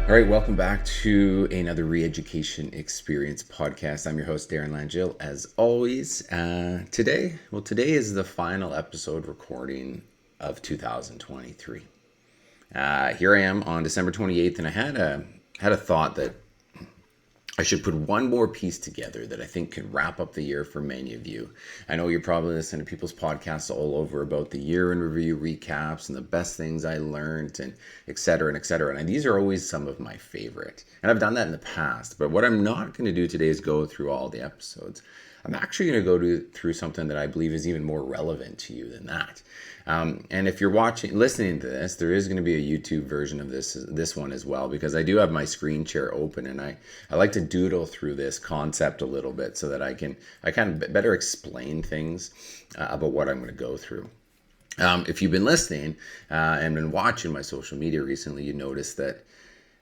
All right, welcome back to another Re-Education Experience podcast. I'm your host, Darren Langille, as always. Today is the final episode recording of 2023. Here I am on December 28th, and I had a thought that I should put one more piece together that I think could wrap up the year for many of you. I know you're probably listening to people's podcasts all over about the year in review recaps and the best things I learned and et cetera and et cetera. And these are always some of my favorite. And I've done that in the past. But what I'm not going to do today is go through all the episodes. I'm actually going to go through something that I believe is even more relevant to you than that. And if you're listening to this, there is going to be a YouTube version of this one as well, because I do have my screen share open, and I like to doodle through this concept a little bit so that I can better explain things about what I'm going to go through. If you've been listening and been watching my social media recently, you noticed that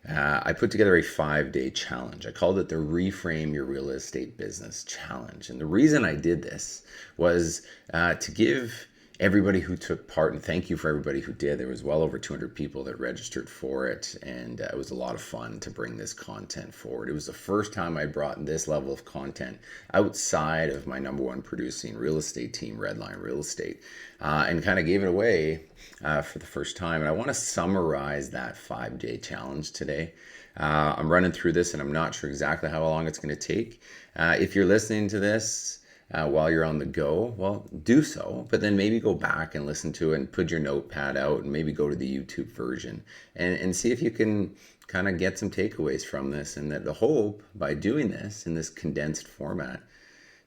I put together a 5-day challenge. I called it the Reframe Your Real Estate Business Challenge. And the reason I did this was to give everybody who took part, and thank you for everybody who did. There was well over 200 people that registered for it, and it was a lot of fun to bring this content forward. It was the first time I brought this level of content outside of my number one producing real estate team, Redline Real Estate, and kind of gave it away for the first time. And I want to summarize that 5-day challenge today. I'm running through this, and I'm not sure exactly how long it's going to take. If you're listening to this while you're on the go, well, do so, but then maybe go back and listen to it and put your notepad out and maybe go to the YouTube version and see if you can kind of get some takeaways from this. And that the hope by doing this in this condensed format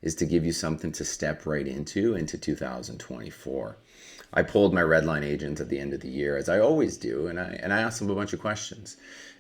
is to give you something to step right into 2024. I polled my Redline agents at the end of the year, as I always do, and I asked them a bunch of questions.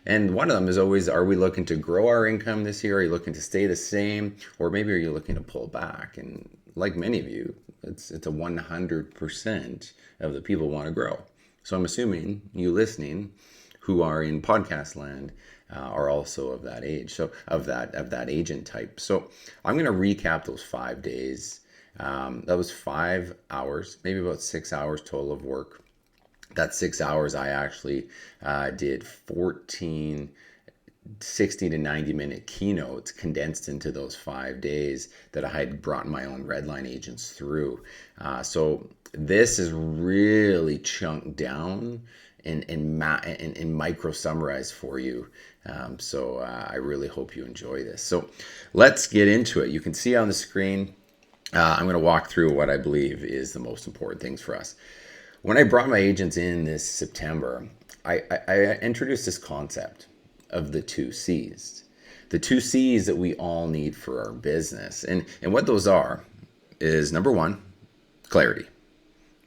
And one of them is always, are we looking to grow our income this year? Are you looking to stay the same? Or maybe are you looking to pull back? And like many of you, it's a 100% of the people want to grow. So I'm assuming you listening who are in podcast land are also of that age, so of that agent type. So I'm going to recap those 5 days. That was 5 hours, maybe about 6 hours total of work. That 6 hours, I actually did 14 60 to 90 minute keynotes condensed into those 5 days that I had brought my own Redline agents through. So this is really chunked down and micro summarized for you. So I really hope you enjoy this. So let's get into it. You can see on the screen, I'm going to walk through what I believe is the most important things for us. When I brought my agents in this September, I introduced this concept of the 2 C's. The 2 C's that we all need for our business. And what those are is, number one, clarity.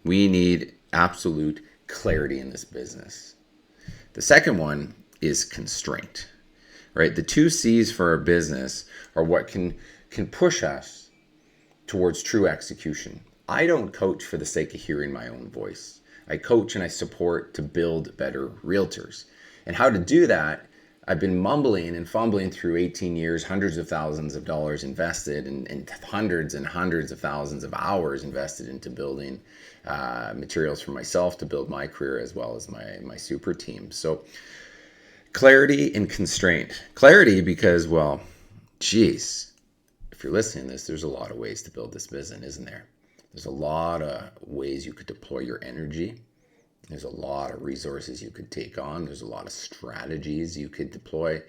We need absolute clarity in this business. The second one is constraint, right? The 2 C's for our business are what can push us towards true execution. I don't coach for the sake of hearing my own voice. I coach and I support to build better realtors. And how to do that, I've been mumbling and fumbling through 18 years, hundreds of thousands of dollars invested, and hundreds and hundreds of thousands of hours invested into building materials for myself to build my career as well as my super team. So clarity and constraint. Clarity because, well, geez, if you're listening to this, there's a lot of ways to build this business, isn't there? There's a lot of ways you could deploy your energy. There's a lot of resources you could take on. There's a lot of strategies you could deploy.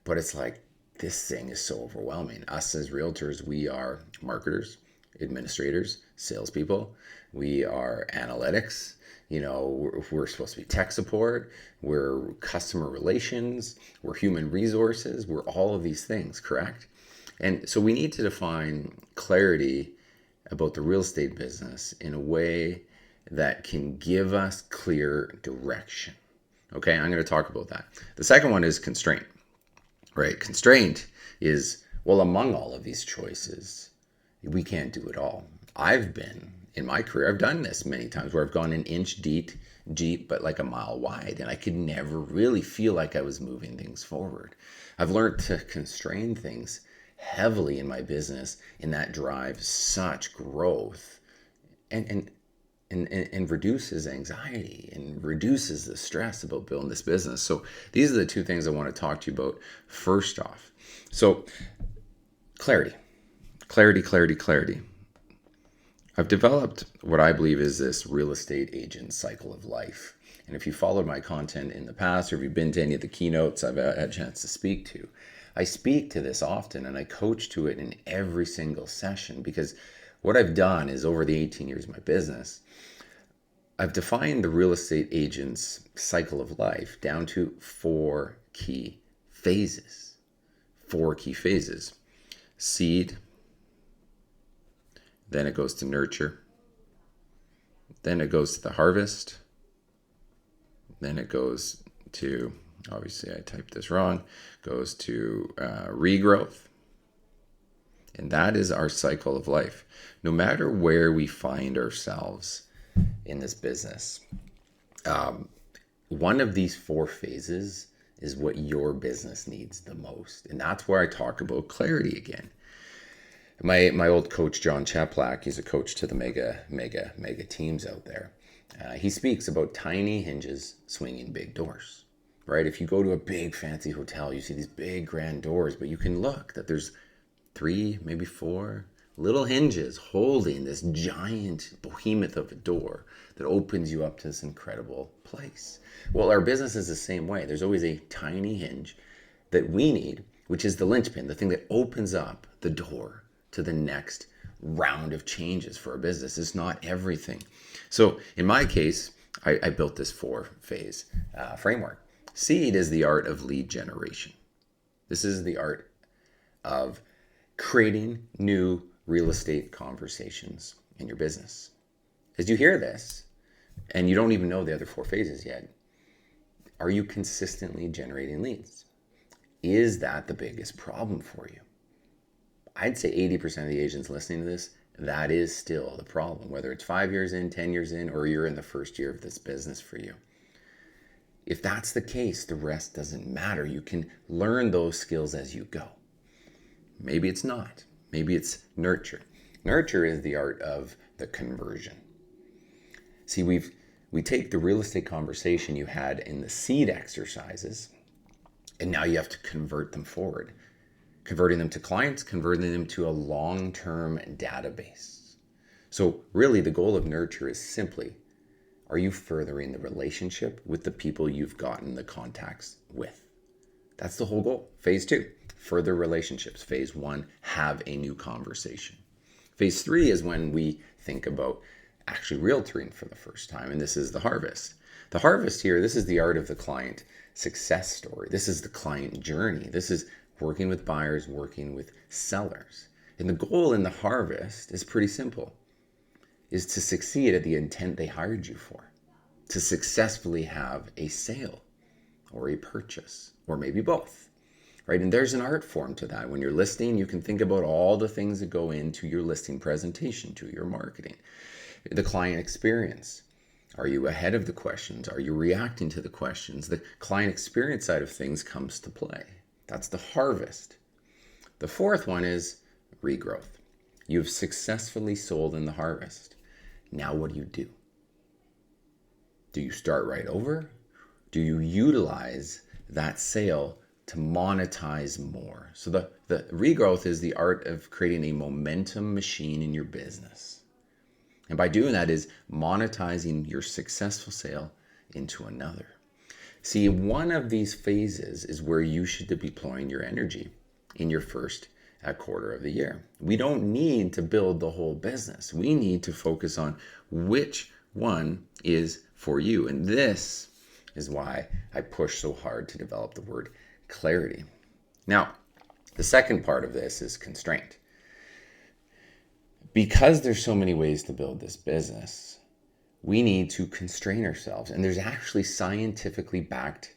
But it's like, this thing is so overwhelming. Us as realtors, we are marketers, administrators, salespeople. We are analytics. You know, we're supposed to be tech support. We're customer relations. We're human resources. We're all of these things, correct? And so we need to define clarity about the real estate business in a way that can give us clear direction. Okay, I'm going to talk about that. The second one is constraint, right? Constraint is, well, among all of these choices, we can't do it all. In my career, I've done this many times where I've gone an inch deep, but like a mile wide, and I could never really feel like I was moving things forward. I've learned to constrain things heavily in my business, and that drives such growth. And and reduces anxiety and reduces the stress about building this business. So these are the two things I want to talk to you about first off. So clarity, clarity, clarity, clarity. I've developed what I believe is this real estate agent cycle of life. And if you followed my content in the past, or if you've been to any of the keynotes I've had a chance to speak to, I speak to this often and I coach to it in every single session, because what I've done is, over the 18 years of my business, I've defined the real estate agent's cycle of life down to four key phases. Four key phases. Seed, then it goes to nurture, then it goes to the harvest, then it goes to, obviously I typed this wrong, goes to regrowth. And that is our cycle of life. No matter where we find ourselves in this business, one of these four phases is what your business needs the most. And that's where I talk about clarity again. My old coach, John Chaplak, he's a coach to the mega teams out there. He speaks about tiny hinges swinging big doors, right? If you go to a big fancy hotel, you see these big grand doors, but you can look that there's 3, maybe 4 little hinges holding this giant behemoth of a door that opens you up to this incredible place. Well, our business is the same way. There's always a tiny hinge that we need, which is the linchpin, the thing that opens up the door to the next round of changes for our business. It's not everything. So in my case, I built this 4-phase framework. Seed is the art of lead generation. This is the art of creating new real estate conversations in your business. As you hear this, and you don't even know the other 4 phases yet, are you consistently generating leads? Is that the biggest problem for you? I'd say 80% of the agents listening to this, that is still the problem, whether it's 5 years in, 10 years in, or you're in the first year of this business for you. If that's the case, the rest doesn't matter. You can learn those skills as you go. Maybe it's not. Maybe it's nurture. Nurture is the art of the conversion. See, we take the real estate conversation you had in the seed exercises, and now you have to convert them forward. Converting them to clients, converting them to a long-term database. So really the goal of nurture is simply, are you furthering the relationship with the people you've gotten the contacts with? That's the whole goal. Phase 2, further relationships. Phase 1, have a new conversation. Phase 3 is when we think about actually realtoring for the first time, and this is the harvest. The harvest here, this is the art of the client success story. This is the client journey. This is working with buyers, working with sellers. And the goal in the harvest is pretty simple, is to succeed at the intent they hired you for, to successfully have a sale or a purchase, or maybe both, right? And there's an art form to that. When you're listing, you can think about all the things that go into your listing presentation, to your marketing, the client experience. Are you ahead of the questions? Are you reacting to the questions? The client experience side of things comes to play. That's the harvest. The 4th one is regrowth. You've successfully sold in the harvest. Now what do? Do you start right over? Do you utilize that sale to monetize more? So the regrowth is the art of creating a momentum machine in your business. And by doing that is monetizing your successful sale into another. See, one of these phases is where you should be deploying your energy in your first quarter of the year. We don't need to build the whole business. We need to focus on which one is for you. And this is why I push so hard to develop the word clarity. Now, the second part of this is constraint. Because there's so many ways to build this business, we need to constrain ourselves. And there's actually scientifically backed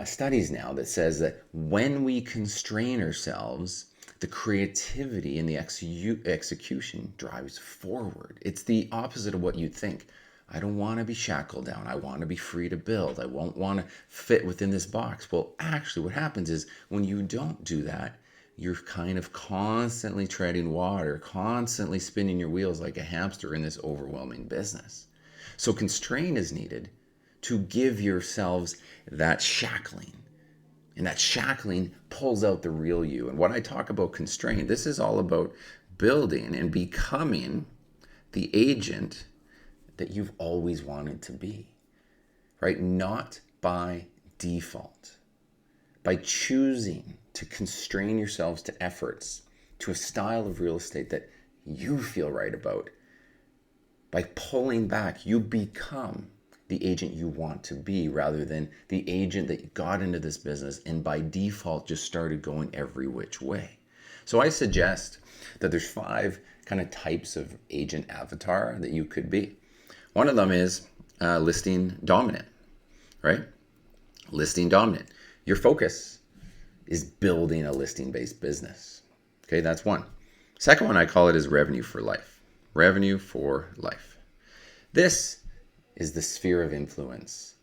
studies now that says that when we constrain ourselves, the creativity and the execution drives forward. It's the opposite of what you'd think. I don't want to be shackled down. I want to be free to build. I won't want to fit within this box. Well, actually what happens is when you don't do that, you're kind of constantly treading water, constantly spinning your wheels like a hamster in this overwhelming business. So constraint is needed to give yourselves that shackling. And that shackling pulls out the real you. And when I talk about constraint, this is all about building and becoming the agent that you've always wanted to be, right? Not by default. By choosing to constrain yourselves to efforts, to a style of real estate that you feel right about. By pulling back, you become the agent you want to be rather than the agent that got into this business and by default just started going every which way. So I suggest that there's 5 kind of types of agent avatar that you could be. One of them is listing dominant, right? Listing dominant. Your focus is building a listing-based business. Okay, that's one. Second one I call it is revenue for life. Revenue for life. This is the sphere of influence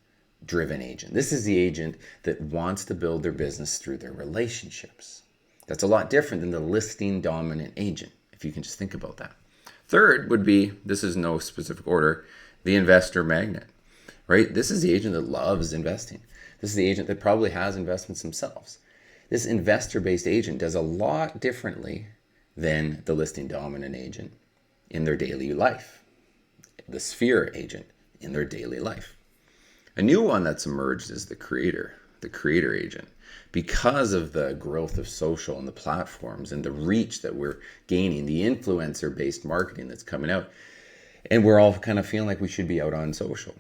driven agent. This is the agent that wants to build their business through their relationships. That's a lot different than the listing dominant agent, if you can just think about that. Third would be, this is no specific order, the investor magnet, right? This is the agent that loves investing. This is the agent that probably has investments themselves. This investor-based agent does a lot differently than the listing dominant agent in their daily life, the sphere agent in their daily life. A new one that's emerged is the creator agent. Because of the growth of social and the platforms and the reach that we're gaining, the influencer-based marketing that's coming out, and we're all kind of feeling like we should be out on social.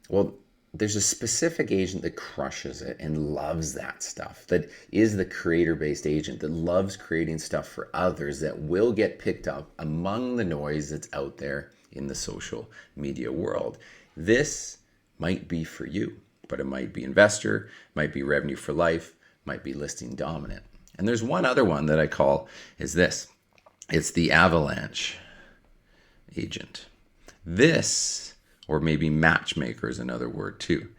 Well, there's a specific agent that crushes it and loves that stuff, that is the creator-based agent that loves creating stuff for others that will get picked up among the noise that's out there in the social media world. This might be for you, but it might be investor, might be revenue for life, might be listing dominant. And there's one other one that I call is this. It's the avalanche agent. This, or maybe matchmaker is another word too.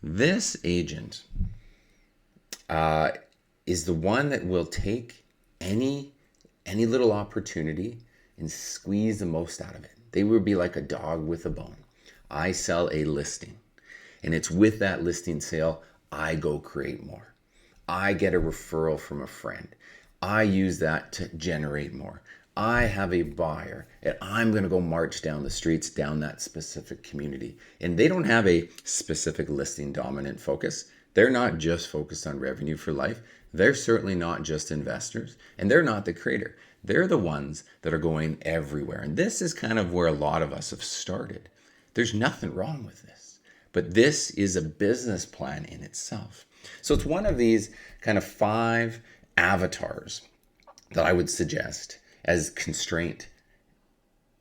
This agent is the one that will take any little opportunity and squeeze the most out of it. They would be like a dog with a bone. I sell a listing, and it's with that listing sale, I go create more. I get a referral from a friend. I use that to generate more. I have a buyer and I'm going to go march down the streets down that specific community. And they don't have a specific listing dominant focus. They're not just focused on revenue for life. They're certainly not just investors, and they're not the creator. They're the ones that are going everywhere. And this is kind of where a lot of us have started. There's nothing wrong with this, but this is a business plan in itself. So it's one of these kind of 5 avatars that I would suggest as constraint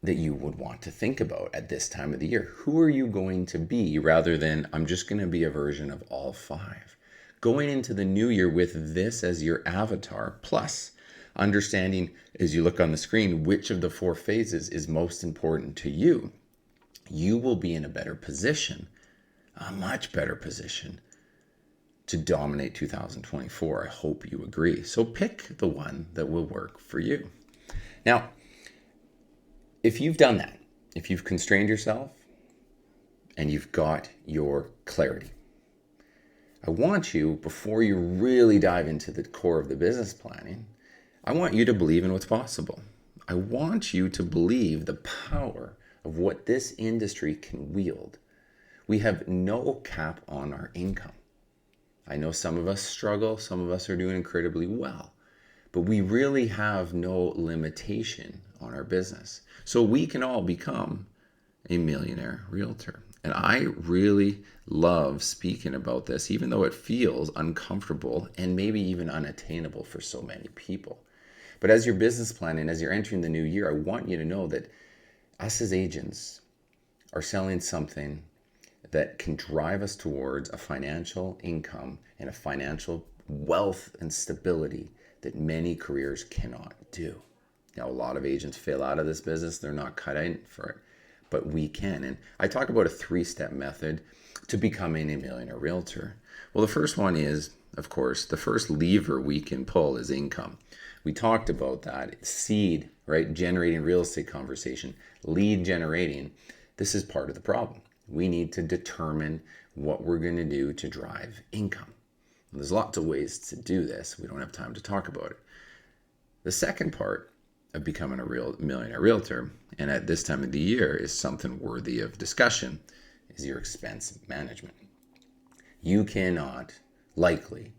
that you would want to think about at this time of the year. Who are you going to be rather than I'm just going to be a version of all 5? Going into the new year with this as your avatar, plus understanding as you look on the screen which of the 4 phases is most important to you, you will be in a better position, a much better position to dominate 2024. I hope you agree. So pick the one that will work for you. Now, if you've done that, if you've constrained yourself and you've got your clarity, I want you, before you really dive into the core of the business planning, I want you to believe in what's possible. I want you to believe the power of what this industry can wield. We have no cap on our income. I know some of us struggle, some of us are doing incredibly well, but we really have no limitation on our business. So we can all become a millionaire realtor. And I really love speaking about this, even though it feels uncomfortable and maybe even unattainable for so many people. But as you're business planning, as you're entering the new year, I want you to know that us as agents are selling something that can drive us towards a financial income and a financial wealth and stability that many careers cannot do. Now, a lot of agents fail out of this business. They're not cut out for it, but we can. And I talk about a 3-step method to becoming a millionaire realtor. Well, the first one is of course, the first lever we can pull is income. We talked about that. Seed, right? Generating real estate conversation, lead generating. This is part of the problem. We need to determine what we're going to do to drive income. And there's lots of ways to do this. We don't have time to talk about it. The second part of becoming a real millionaire realtor, and at this time of the year is something worthy of discussion, is your expense management. You cannot likely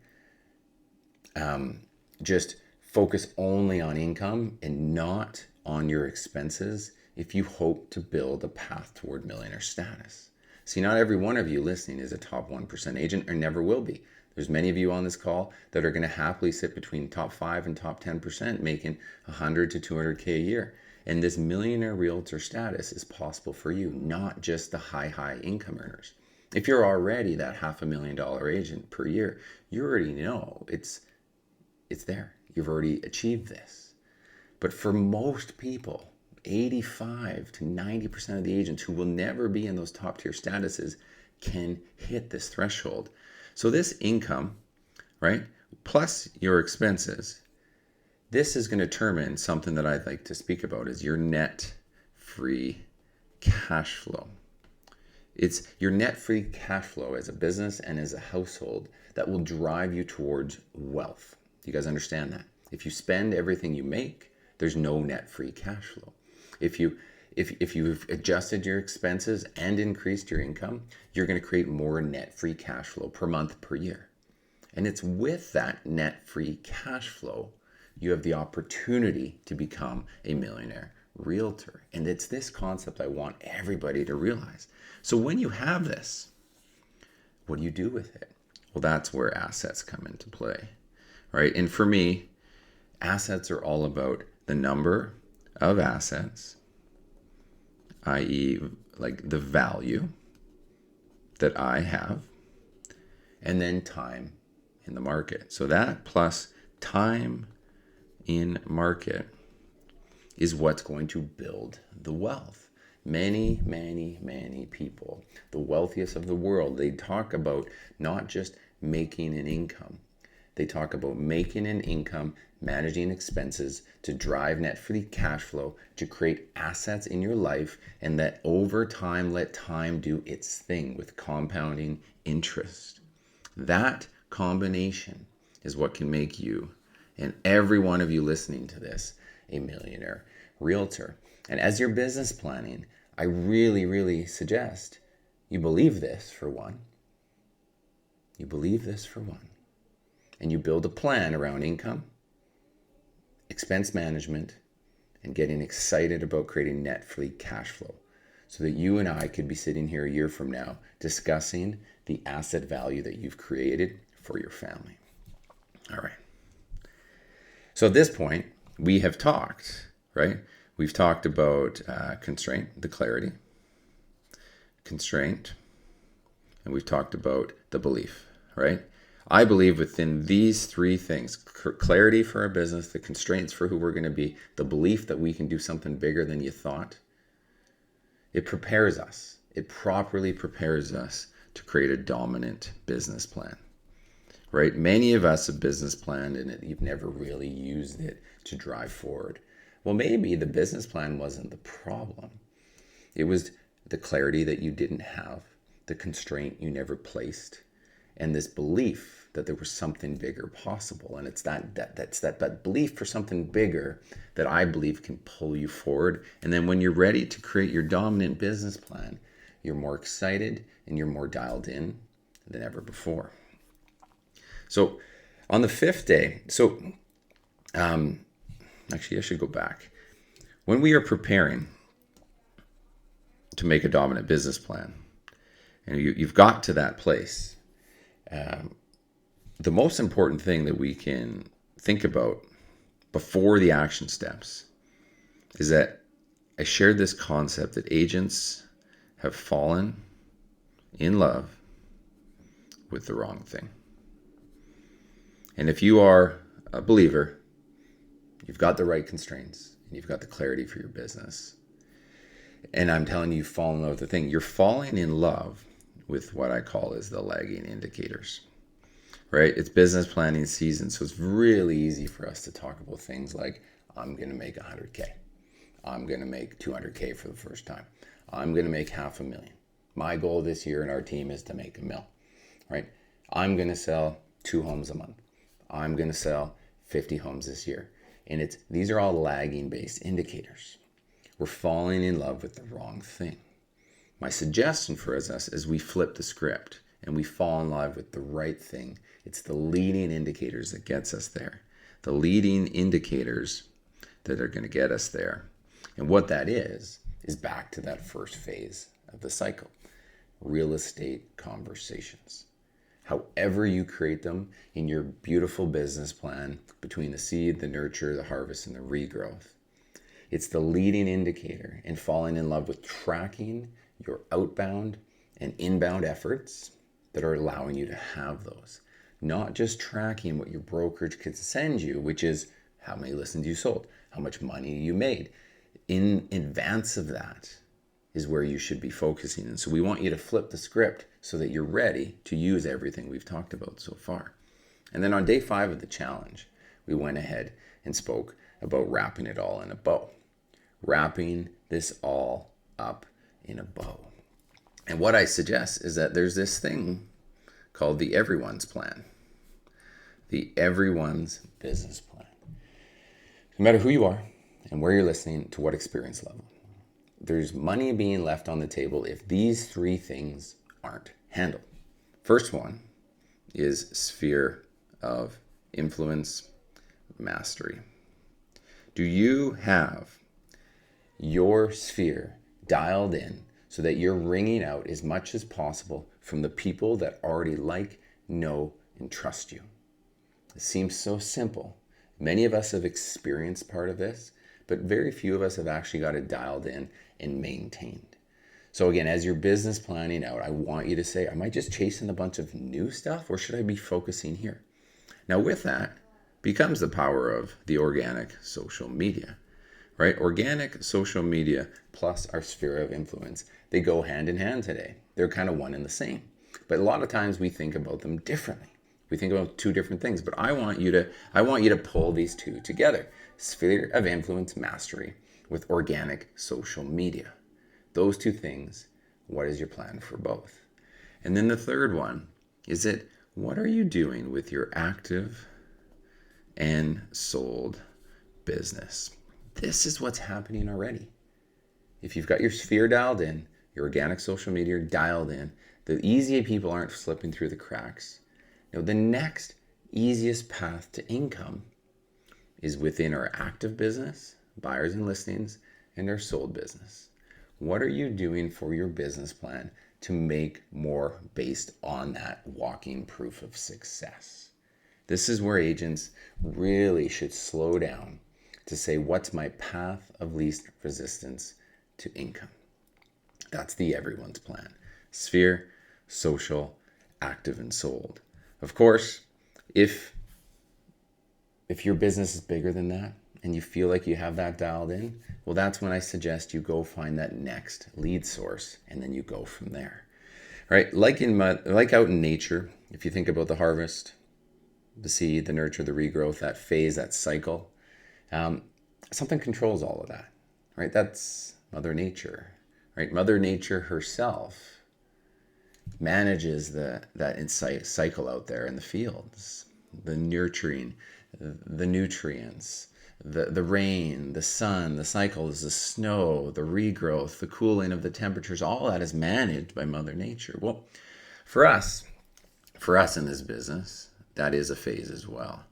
just focus only on income and not on your expenses if you hope to build a path toward millionaire status. See, not every one of you listening is a top 1% agent or never will be. There's many of you on this call that are going to happily sit between top 5 and top 10%, making 100 to 200K a year. And this millionaire realtor status is possible for you, not just the high income earners. If you're already that $500,000 agent per year, you already know it's there. You've already achieved this. But for most people, 85 to 90% of the agents who will never be in those top tier statuses can hit this threshold. So this income, right, plus your expenses, this is going to determine something that I'd like to speak about is your net free cash flow. It's your net free cash flow as a business and as a household that will drive you towards wealth. You guys understand that? If you spend everything you make, there's no net free cash flow. If you've adjusted your expenses and increased your income, you're going to create more net free cash flow per month, per year. And it's with that net free cash flow, you have the opportunity to become a millionaire realtor. And it's this concept I want everybody to realize. So when you have this, what do you do with it? Well, that's where assets come into play, right? And for me, assets are all about the number of assets, i.e., like the value that I have, and then time in the market. So that plus time in market is what's going to build the wealth. Many people, the wealthiest of the world, they talk about not just making an income. They talk about making an income, managing expenses to drive net free cash flow, to create assets in your life, and that over time, let time do its thing with compounding interest. That combination is what can make you, and every one of you listening to this, a millionaire realtor. And as you're business planning, I really suggest you believe this for one. You believe this for one. And you build a plan around income, expense management, and getting excited about creating net free cash flow so that you and I could be sitting here a year from now discussing the asset value that you've created for your family. All right. So at this point, we have talked, right? We've talked about constraint, the clarity, constraint, and we've talked about the belief, right? I believe within these three things, clarity for our business, the constraints for who we're going to be, the belief that we can do something bigger than you thought, it prepares us. It properly prepares us to create a dominant business plan, right? Many of us have business planned and you've never really used it to drive forward. Well, maybe the business plan wasn't the problem. It was the clarity that you didn't have, the constraint you never placed, and this belief that there was something bigger possible. And it's that belief for something bigger that I believe can pull you forward. And then when you're ready to create your dominant business plan, you're more excited and you're more dialed in than ever before. So on the fifth day, actually, I should go back. When we are preparing to make a dominant business plan, and you've got to that place, the most important thing that we can think about before the action steps is that I shared this concept that agents have fallen in love with the wrong thing. And if you are a believer, you've got the right constraints and you've got the clarity for your business. And I'm telling you, fall in love with the thing. You're falling in love with what I call is the lagging indicators, right? It's business planning season. So it's really easy for us to talk about things like, I'm going to make 100K. I'm going to make 200K for the first time. I'm going to make $500,000. My goal this year in our team is to make $1 million, right? I'm going to sell 2 homes a month. I'm going to sell 50 homes this year. And these are all lagging based indicators. We're falling in love with the wrong thing. My suggestion for us is we flip the script and we fall in love with the right thing. It's the leading indicators that gets us there. The leading indicators that are going to get us there. And what that is back to that first phase of the cycle. Real estate conversations. However you create them in your beautiful business plan between the seed, the nurture, the harvest, and the regrowth. It's the leading indicator in falling in love with tracking your outbound and inbound efforts that are allowing you to have those. Not just tracking what your brokerage could send you, which is how many listings you sold, how much money you made. In advance of that is where you should be focusing. And so we want you to flip the script so that you're ready to use everything we've talked about so far. And then on day 5 of the challenge, we went ahead and spoke about wrapping it all in a bow. Wrapping this all up in a bow. And what I suggest is that there's this thing called the everyone's plan. The everyone's business plan. No matter who you are and where you're listening, to what experience level, there's money being left on the table if these 3 things aren't handled. First one is sphere of influence mastery. Do you have your sphere dialed in so that you're wringing out as much as possible from the people that already like, know, and trust you? It seems so simple. Many of us have experienced part of this, but very few of us have actually got it dialed in and maintained. So again, as you're business planning out, I want you to say, am I just chasing a bunch of new stuff, or should I be focusing here? Now with that becomes the power of the organic social media, right? Organic social media plus our sphere of influence, they go hand in hand today. They're kind of one and the same. But a lot of times we think about them differently. We think about 2 different things, but I want you to pull these 2 together. Sphere of influence mastery with organic social media. Those 2 things, what is your plan for both? And then the third one is what are you doing with your active and sold business? This is what's happening already. If you've got your sphere dialed in, your organic social media dialed in, the easy people aren't slipping through the cracks. Now, the next easiest path to income is within our active business, buyers and listings, and our sold business. What are you doing for your business plan to make more based on that walking proof of success? This is where agents really should slow down to say, what's my path of least resistance to income? That's the everyone's plan. Sphere, social, active, and sold. Of course, if your business is bigger than that and you feel like you have that dialed in, well, that's when I suggest you go find that next lead source and then you go from there. Right? Like out in nature, if you think about the harvest, the seed, the nurture, the regrowth, that phase, that cycle, something controls all of that, right? That's Mother Nature, right? Mother Nature herself manages that cycle out there in the fields, the nurturing, the nutrients, the rain, the sun, the cycles, the snow, the regrowth, the cooling of the temperatures, all that is managed by Mother Nature. Well, for us in this business, that is a phase as well.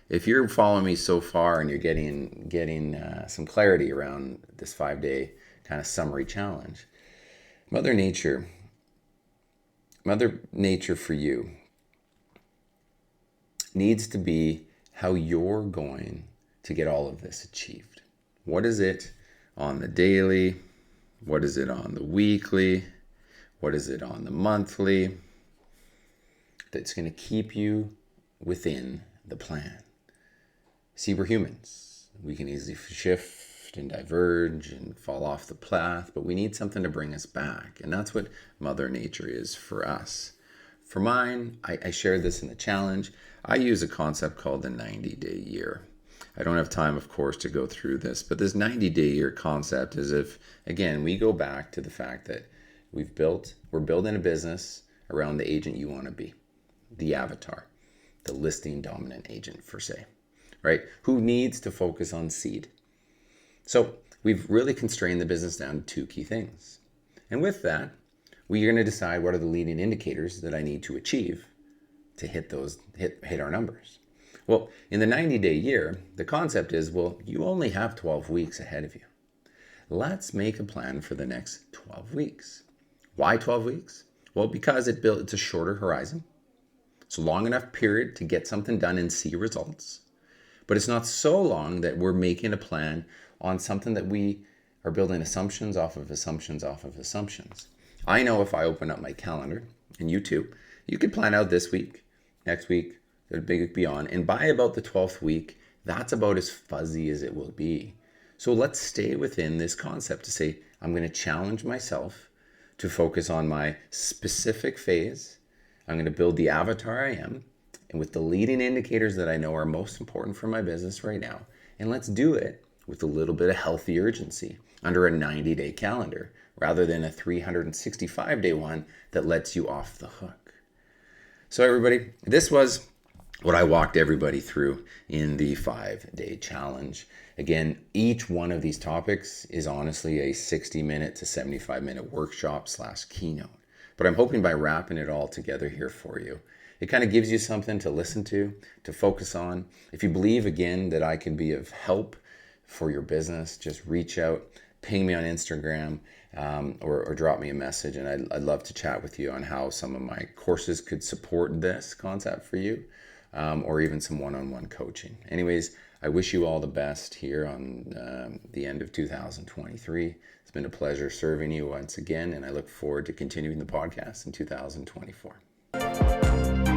If you're following me so far and you're getting some clarity around this 5-day kind of summary challenge, Mother Nature for you needs to be how you're going to get all of this achieved. What is it on the daily? What is it on the weekly? What is it on the monthly? That's going to keep you within the plan. See, we're humans. We can easily shift and diverge and fall off the path, but we need something to bring us back. And that's what Mother Nature is for us. For mine, I shared this in the challenge. I use a concept called the 90-day year. I don't have time, of course, to go through this, but this 90-day year concept is if, again, we go back to the fact that we're building a business around the agent you want to be, the avatar, the listing dominant agent, per se, right? Who needs to focus on seed. So we've really constrained the business down to two key things. And with that, we're going to decide what are the leading indicators that I need to achieve to hit our numbers. Well, in the 90-day year, the concept is, well, you only have 12 weeks ahead of you. Let's make a plan for the next 12 weeks. Why 12 weeks? Well, because it's a shorter horizon. It's a long enough period to get something done and see results. But it's not so long that we're making a plan on something that we are building assumptions off of assumptions off of assumptions. I know if I open up my calendar, and you too, you could plan out this week, next week, the big week beyond, and by about the 12th week, that's about as fuzzy as it will be. So let's stay within this concept to say, I'm going to challenge myself to focus on my specific phase. I'm going to build the avatar I am, and with the leading indicators that I know are most important for my business right now. And let's do it with a little bit of healthy urgency under a 90-day calendar rather than a 365-day one that lets you off the hook. So everybody, this was what I walked everybody through in the 5-day challenge. Again, each one of these topics is honestly a 60-minute to 75-minute workshop / keynote. But I'm hoping by wrapping it all together here for you, it kind of gives you something to listen to focus on. If you believe, again, that I can be of help for your business, just reach out, ping me on Instagram, or drop me a message. And I'd love to chat with you on how some of my courses could support this concept for you, or even some one-on-one coaching. Anyways, I wish you all the best here on the end of 2023. It's been a pleasure serving you once again, and I look forward to continuing the podcast in 2024.